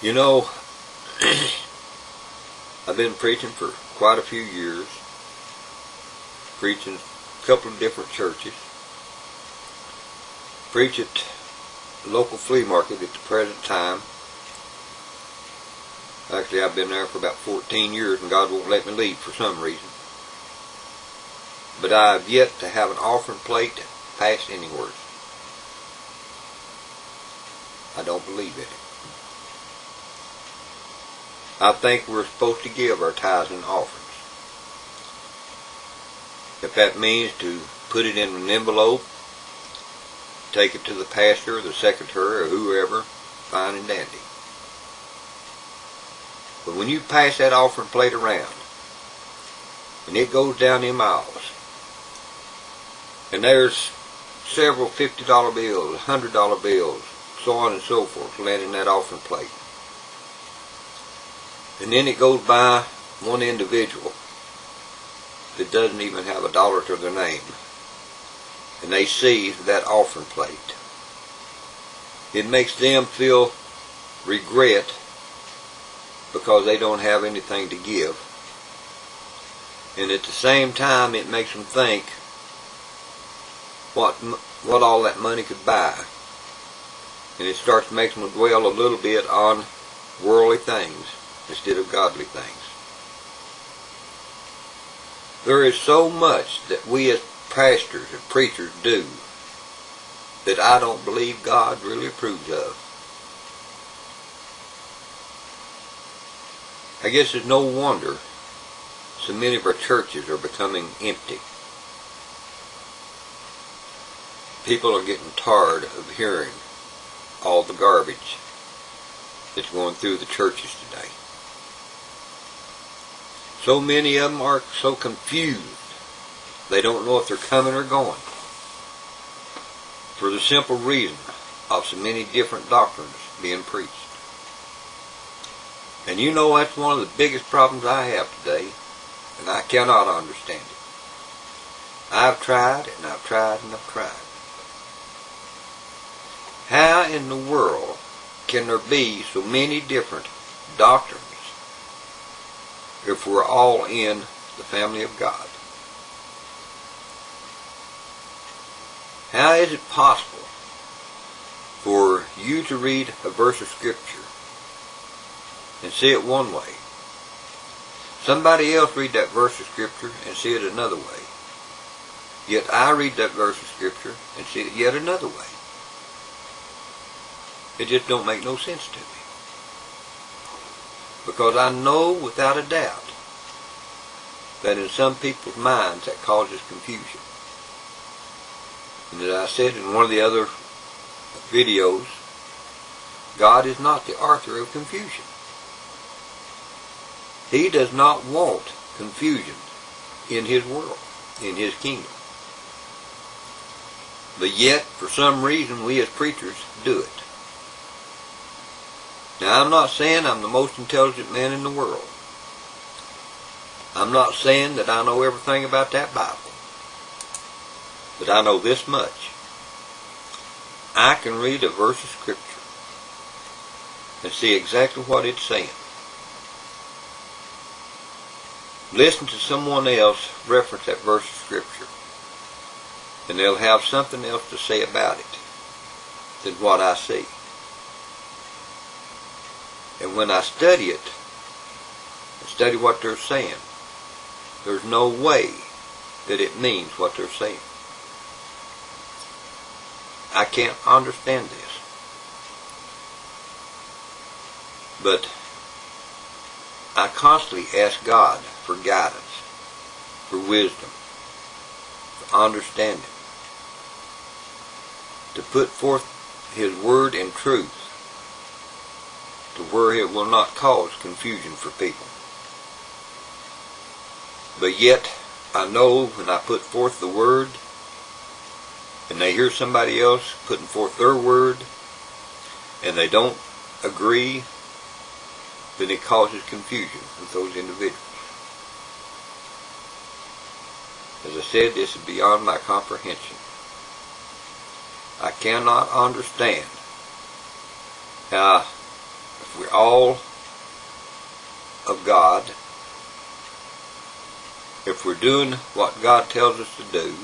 You know, I've been preaching for quite a few years, preaching a couple of different churches, preach at the local flea market at the present time. Actually, I've been there for about 14 years and God won't let me leave for some reason. But I've yet to have an offering plate passed anywhere. I don't believe it. I think we're supposed to give our tithes and offerings. If that means to put it in an envelope, take it to the pastor or the secretary or whoever, fine and dandy. But when you pass that offering plate around, and it goes down them aisles, and there's several $50 bills, $100 bills, so on and so forth, laying in that offering plate. And then it goes by one individual that doesn't even have a dollar to their name, and they see that offering plate. It makes them feel regret because they don't have anything to give. And at the same time, it makes them think what all that money could buy. And it starts making them dwell a little bit on worldly things instead of godly things. There is so much that we as pastors and preachers do that I don't believe God really approves of. I guess it's no wonder so many of our churches are becoming empty. People are getting tired of hearing all the garbage that's going through the churches today. So many of them are so confused, they don't know if they're coming or going, for the simple reason of so many different doctrines being preached. And you know that's one of the biggest problems I have today, and I cannot understand it. I've tried and I've tried and I've tried. How in the world can there be so many different doctrines if we're all in the family of God? How is it possible for you to read a verse of Scripture and see it one way, somebody else read that verse of Scripture and see it another way, yet I read that verse of Scripture and see it yet another way? It just don't make no sense to me. Because I know without a doubt that in some people's minds that causes confusion. And as I said in one of the other videos, God is not the author of confusion. He does not want confusion in His world, in His kingdom. But yet, for some reason, we as preachers do it. Now, I'm not saying I'm the most intelligent man in the world. I'm not saying that I know everything about that Bible. But I know this much. I can read a verse of Scripture and see exactly what it's saying. Listen to someone else reference that verse of Scripture, and they'll have something else to say about it than what I see. And when I study it, and study what they're saying, there's no way that it means what they're saying. I can't understand this. But I constantly ask God for guidance, for wisdom, for understanding, to put forth His word in truth, to where it will not cause confusion for people. But yet, I know when I put forth the word, and they hear somebody else putting forth their word, and they don't agree, then it causes confusion with those individuals. As I said, this is beyond my comprehension. I cannot understand how a if we're all of God, if we're doing what God tells us to do,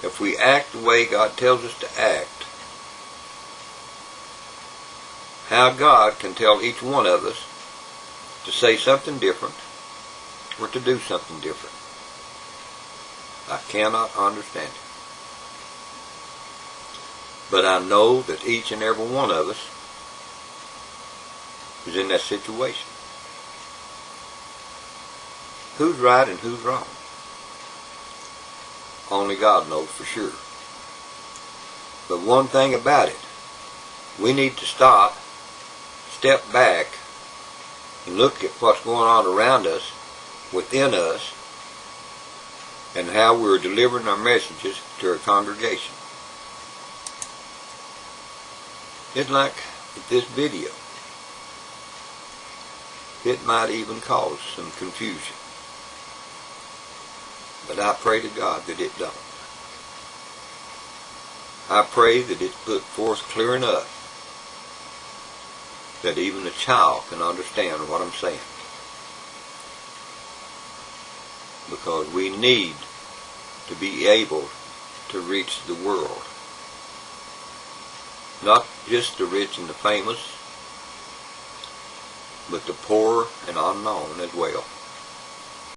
if we act the way God tells us to act, how God can tell each one of us to say something different or to do something different, I cannot understand it. But I know that each and every one of us is in that situation. Who's right and who's wrong? Only God knows for sure. But one thing about it, we need to stop, step back, and look at what's going on around us, within us, and how we're delivering our messages to our congregation. It's like with this video. It might even cause some confusion. But I pray to God that it don't. I pray that it's put forth clear enough that even a child can understand what I'm saying. Because we need to be able to reach the world. Not just the rich and the famous, but the poor and unknown as well.